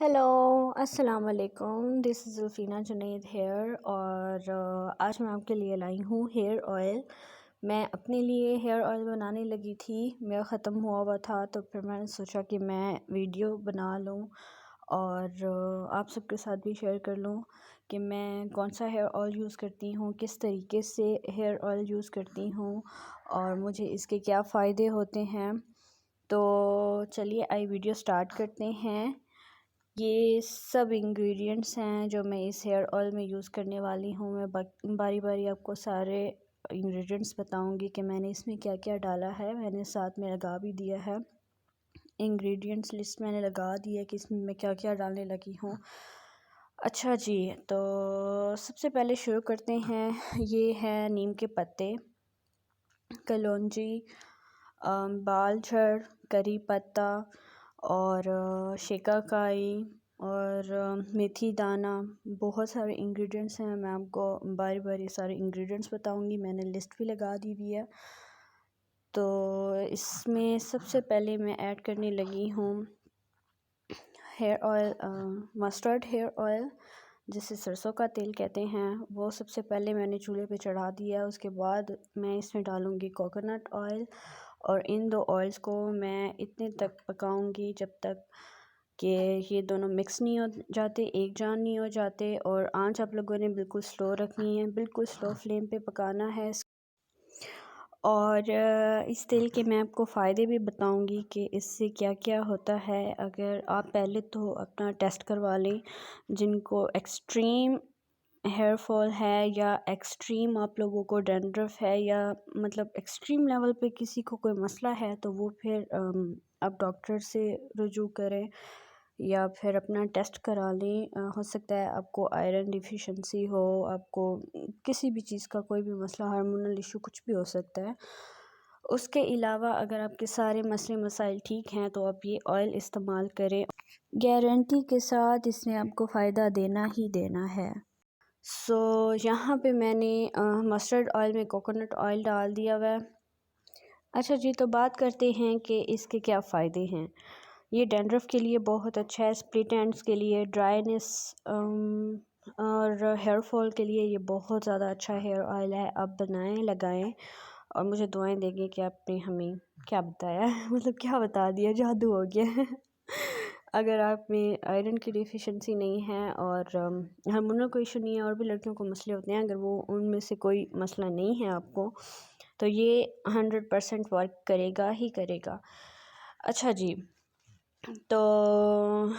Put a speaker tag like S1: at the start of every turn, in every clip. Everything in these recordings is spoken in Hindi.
S1: हेलो, अस्सलाम वालेकुम। दिस इज़ ज़ुल्फ़ीना जुनैद हेयर और आज मैं आपके लिए लाई हूँ हेयर ऑयल। मैं अपने लिए हेयर ऑयल बनाने लगी थी, मेरा ख़त्म हुआ हुआ था, तो फिर मैंने सोचा कि मैं वीडियो बना लूँ और आप सबके साथ भी शेयर कर लूँ कि मैं कौन सा हेयर ऑयल यूज़ करती हूँ, किस तरीके से हेयर ऑयल यूज़ करती हूँ और मुझे इसके क्या फ़ायदे होते हैं। तो चलिए आइए वीडियो स्टार्ट करते हैं। ये सब इंग्रेडिएंट्स हैं जो मैं इस हेयर ऑयल में यूज़ करने वाली हूँ। मैं बारी बारी आपको सारे इंग्रेडिएंट्स बताऊंगी कि मैंने इसमें क्या क्या डाला है। मैंने साथ में लगा भी दिया है, इंग्रेडिएंट्स लिस्ट मैंने लगा दी है कि इसमें मैं क्या क्या डालने लगी हूँ। अच्छा जी, तो सबसे पहले शुरू करते हैं। ये है नीम के पत्ते, कलौंजी, बालझड़, करी पत्ता और शिकाकाई और मेथी दाना। बहुत सारे इंग्रेडिएंट्स हैं, मैं आपको बारी बारी सारे इंग्रेडिएंट्स बताऊंगी। मैंने लिस्ट भी लगा दी हुई है। तो इसमें सबसे पहले मैं ऐड करने लगी हूँ hair oil, mustard hair oil जिसे सरसों का तेल कहते हैं। वो सबसे पहले मैंने चूल्हे पे चढ़ा दिया। उसके बाद मैं इसमें डालूँगी कोकोनट ऑयल और इन दो ऑयल्स को मैं इतने तक पकाऊंगी जब तक कि ये दोनों मिक्स नहीं हो जाते, एक जान नहीं हो जाते। और आंच आप लोगों ने बिल्कुल स्लो रखनी है, बिल्कुल स्लो फ्लेम पे पकाना है। और इस तेल के मैं आपको फ़ायदे भी बताऊंगी कि इससे क्या क्या होता है। अगर आप पहले तो अपना टेस्ट करवा लें, जिनको एक्सट्रीम हेयर फॉल है या एक्सट्रीम आप लोगों को डैंड्रफ है या मतलब एक्सट्रीम लेवल पे किसी को कोई मसला है, तो वो फिर आप डॉक्टर से रुजू करें या फिर अपना टेस्ट करा लें। हो सकता है आपको आयरन डिफिशिएंसी हो, आपको किसी भी चीज़ का कोई भी मसला, हार्मोनल इशू कुछ भी हो सकता है। उसके अलावा अगर आपके सारे मसले मसाइल ठीक हैं तो आप ये ऑयल इस्तेमाल करें, गारंटी के साथ इसने आपको फ़ायदा देना ही देना है। यहाँ पे मैंने मस्टर्ड ऑयल में कोकोनट ऑयल डाल दिया हुआ है। अच्छा जी, तो बात करते हैं कि इसके क्या फ़ायदे हैं। ये डैंड्रफ के लिए बहुत अच्छा है, स्प्लिट एंड्स के लिए, ड्राइनेस और हेयर फॉल के लिए ये बहुत ज़्यादा अच्छा हेयर ऑयल है। आप बनाएं, लगाएं और मुझे दुआएं देंगे कि आपने हमें क्या बताया मतलब क्या बता दिया, जादू हो गया अगर आप में आयरन की डिफिशिएंसी नहीं है और हार्मोनल कोई इशू नहीं है, और भी लड़कियों को मसले होते हैं, अगर वो उनमें से कोई मसला नहीं है आपको, तो ये 100% वर्क करेगा ही करेगा। अच्छा जी, तो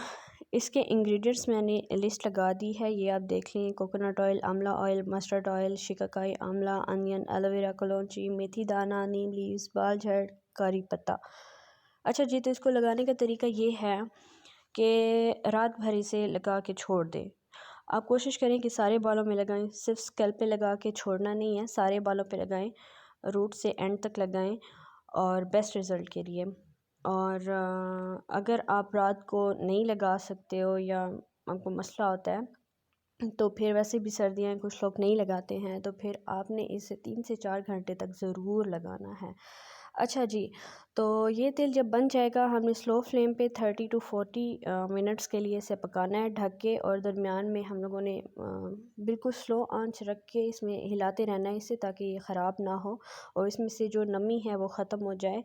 S1: इसके इंग्रेडिएंट्स मैंने लिस्ट लगा दी है, ये आप देख लें। कोकोनट ऑयल, आंवला ऑयल, मस्टर्ड ऑयल, शिकाकाई, आंवला, अनियन, एलोवेरा, कलौंजी, मेथी दाना, नीम लीव्स, बालझड़, करी पत्ता। अच्छा जी, तो इसको लगाने का तरीका ये है कि रात भर इसे लगा के छोड़ दें। आप कोशिश करें कि सारे बालों में लगाएं, सिर्फ स्कैल्प पे लगा के छोड़ना नहीं है, सारे बालों पे लगाएं, रूट से एंड तक लगाएं और बेस्ट रिज़ल्ट के लिए। और अगर आप रात को नहीं लगा सकते हो या आपको मसला होता है, तो फिर वैसे भी सर्दियाँ हैं, कुछ लोग नहीं लगाते हैं, तो फिर आपने इसे 3 से 4 घंटे तक ज़रूर लगाना है। अच्छा जी, तो ये तेल जब बन जाएगा, हमने स्लो फ्लेम पे 30 to 40 मिनट्स के लिए इसे पकाना है ढक के, और दरमियान में हम लोगों ने बिल्कुल स्लो आंच रख के इसमें हिलाते रहना है इसे, ताकि ये ख़राब ना हो और इसमें से जो नमी है वो ख़त्म हो जाए।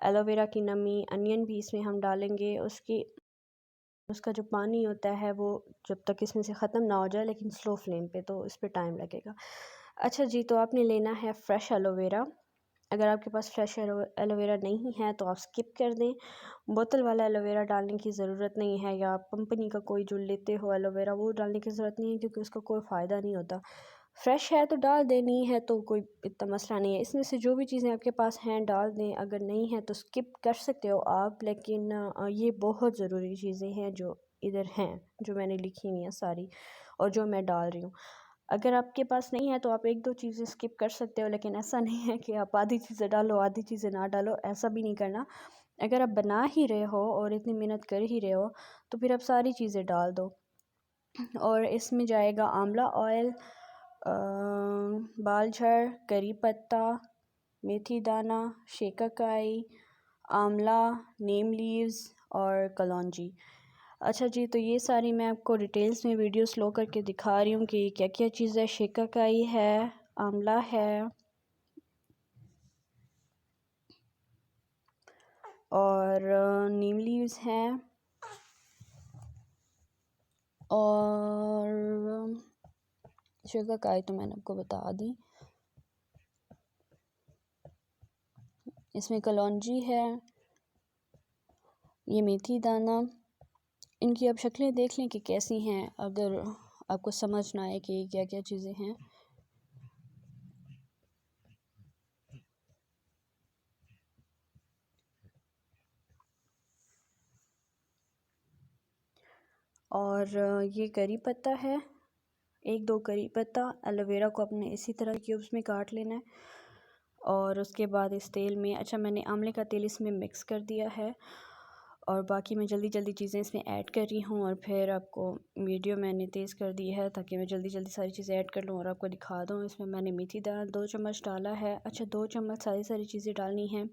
S1: एलोवेरा की नमी, अनियन भी इसमें हम डालेंगे, उसका जो पानी होता है वो जब तक इसमें से ख़त्म ना हो जाए, लेकिन स्लो फ्लेम पे, तो इस पर टाइम लगेगा। अच्छा जी, तो आपने लेना है फ्रेश एलोवेरा। अगर आपके पास फ्रेश एलोवेरा नहीं है तो आप स्किप कर दें, बोतल वाला एलोवेरा डालने की ज़रूरत नहीं है, या आप कंपनी का कोई जो लेते हो एलोवेरा वो डालने की ज़रूरत नहीं है, क्योंकि उसका कोई फ़ायदा नहीं होता। फ्रेश है तो डाल दें, नहीं है तो कोई इतना मसला नहीं है। इसमें से जो भी चीज़ें आपके पास हैं डाल दें, अगर नहीं है तो स्किप कर सकते हो आप, लेकिन ये बहुत ज़रूरी चीज़ें हैं जो इधर हैं, जो मैंने लिखी हुई हैं सारी और जो मैं डाल रही हूँ। अगर आपके पास नहीं है तो आप 1-2 चीज़ें स्किप कर सकते हो, लेकिन ऐसा नहीं है कि आप आधी चीज़ें डालो आधी चीज़ें ना डालो, ऐसा भी नहीं करना। अगर आप बना ही रहे हो और इतनी मेहनत कर ही रहे हो, तो फिर आप सारी चीज़ें डाल दो। और इसमें जाएगा आंवला ऑयल, बालझड़, करी पत्ता, मेथी दाना, शिकाकाई, आंवला, नीम लीव्स और कलौंजी। अच्छा जी, तो ये सारी मैं आपको डिटेल्स में वीडियो स्लो करके दिखा रही हूँ कि क्या क्या चीज़ है। शिकाकाई है, आंवला है और नीम लीव्स हैं और शिकाकाई तो मैंने आपको बता दी। इसमें कलौंजी है, ये मेथी दाना। इनकी आप शक्लें देख लें कि कैसी हैं, अगर आपको समझ ना आए कि क्या क्या चीज़ें हैं। और ये करी पत्ता है, 1-2 करी पत्ता। एलोवेरा को अपने इसी तरह क्यूब्स में काट लेना है और उसके बाद इस तेल में, अच्छा मैंने आंवले का तेल इसमें मिक्स कर दिया है और बाकी मैं जल्दी जल्दी चीज़ें इसमें ऐड कर रही हूँ और फिर आपको वीडियो मैंने तेज़ कर दी है ताकि मैं जल्दी जल्दी सारी चीज़ें ऐड कर लूँ और आपको दिखा दूँ। इसमें मैंने मेथी दाना 2 चम्मच डाला है। अच्छा 2 चम्मच सारी चीज़ें डालनी हैं,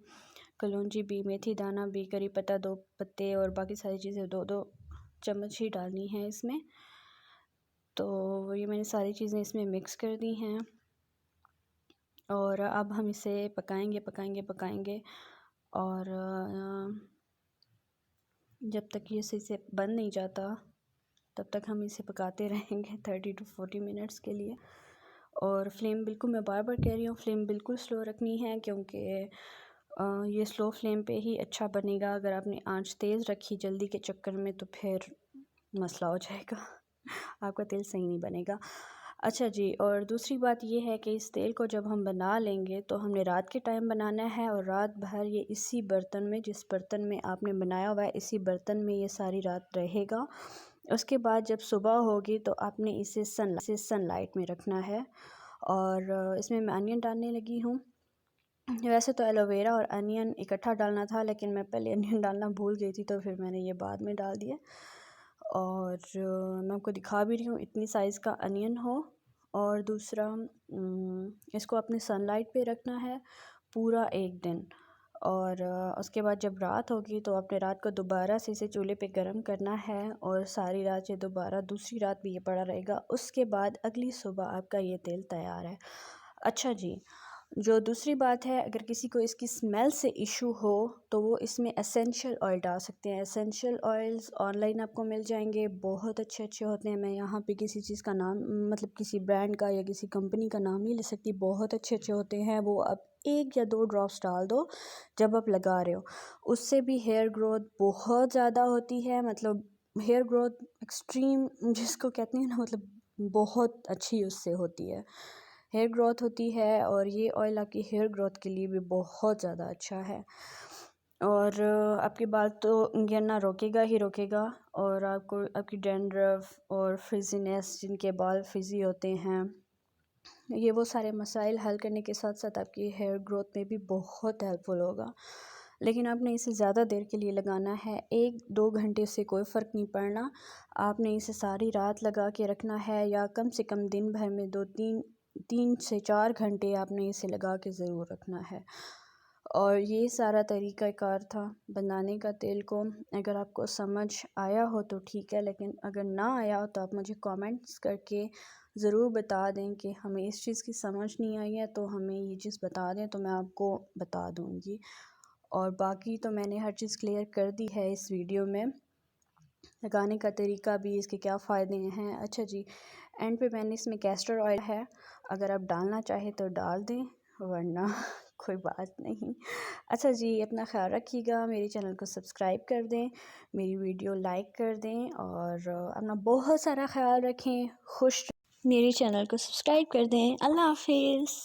S1: कलौंजी भी, मेथी दाना भी, करी पत्ता 2 पत्ते और बाकी सारी चीज़ें 2-2 चम्मच ही डालनी है इसमें। तो ये मैंने सारी चीज़ें इसमें मिक्स कर दी हैं और अब हम इसे पकाएंगे और जब तक ये सही से बन नहीं जाता तब तक हम इसे पकाते रहेंगे 30 to 40 मिनट्स के लिए। और फ्लेम बिल्कुल, मैं बार बार कह रही हूँ, फ्लेम बिल्कुल स्लो रखनी है क्योंकि ये स्लो फ्लेम पे ही अच्छा बनेगा। अगर आपने आंच तेज़ रखी जल्दी के चक्कर में तो फिर मसला हो जाएगा आपका तेल सही नहीं बनेगा। अच्छा जी, और दूसरी बात ये है कि इस तेल को जब हम बना लेंगे तो हमने रात के टाइम बनाना है और रात भर ये इसी बर्तन में, जिस बर्तन में आपने बनाया हुआ है, इसी बर्तन में ये सारी रात रहेगा। उसके बाद जब सुबह होगी तो आपने इसे सनलाइट में रखना है। और इसमें मैं अनियन डालने लगी हूँ। वैसे तो एलोवेरा और अनियन इकट्ठा डालना था लेकिन मैं पहले अनियन डालना भूल गई थी तो फिर मैंने ये बाद में डाल दिया। और मैं आपको दिखा भी रही हूँ, इतनी साइज़ का अनियन हो। और दूसरा इसको अपने सनलाइट पे रखना है पूरा 1 दिन। और उसके बाद जब रात होगी तो आपने रात को दोबारा से इसे चूल्हे पे गर्म करना है और सारी रात ये दोबारा दूसरी रात भी ये पड़ा रहेगा। उसके बाद अगली सुबह आपका ये तेल तैयार है। अच्छा जी, जो दूसरी बात है, अगर किसी को इसकी स्मेल से इशू हो तो वो इसमें एसेंशियल ऑयल डाल सकते हैं। एसेंशियल ऑयल्स ऑनलाइन आपको मिल जाएंगे, बहुत अच्छे अच्छे होते हैं। मैं यहाँ पे किसी चीज़ का नाम, मतलब किसी ब्रांड का या किसी कंपनी का नाम नहीं ले सकती, बहुत अच्छे अच्छे होते हैं। वो आप 1 या 2 ड्रॉप्स डाल दो जब आप लगा रहे हो, उससे भी हेयर ग्रोथ बहुत ज़्यादा होती है। मतलब हेयर ग्रोथ एक्सट्रीम जिसको कहते हैं ना, मतलब बहुत अच्छी उससे होती है, हेयर ग्रोथ होती है। और ये ऑयल आपकी हेयर ग्रोथ के लिए भी बहुत ज़्यादा अच्छा है और आपके बाल तो गिरना रोकेगा ही रोकेगा। और आपको आपकी डैंड्रफ और फ्रिजीनेस, जिनके बाल फ्रिजी होते हैं, ये वो सारे मसाइल हल करने के साथ साथ आपकी हेयर ग्रोथ में भी बहुत हेल्पफुल होगा। लेकिन आपने इसे ज़्यादा देर के लिए लगाना है, 1-2 घंटे से कोई फ़र्क नहीं पड़ना। आपने इसे सारी रात लगा के रखना है या कम से कम दिन भर में 3 से 4 घंटे आपने इसे लगा के ज़रूर रखना है। और ये सारा तरीक़ाकार था बनाने का तेल को। अगर आपको समझ आया हो तो ठीक है, लेकिन अगर ना आया हो तो आप मुझे कमेंट्स करके ज़रूर बता दें कि हमें इस चीज़ की समझ नहीं आई है, तो हमें ये चीज़ बता दें तो मैं आपको बता दूँगी। और बाकी तो मैंने हर चीज़ क्लियर कर दी है इस वीडियो में, लगाने का तरीका भी, इसके क्या फ़ायदे हैं। अच्छा जी, एंड पे मैंने इसमें कैस्टर ऑयल है, अगर आप डालना चाहें तो डाल दें, वरना कोई बात नहीं। अच्छा जी, अपना ख्याल रखिएगा, मेरे चैनल को सब्सक्राइब कर दें, मेरी वीडियो लाइक कर दें और अपना बहुत सारा ख्याल रखें। खुश, मेरे चैनल को सब्सक्राइब कर दें। अल्लाह हाफिज़।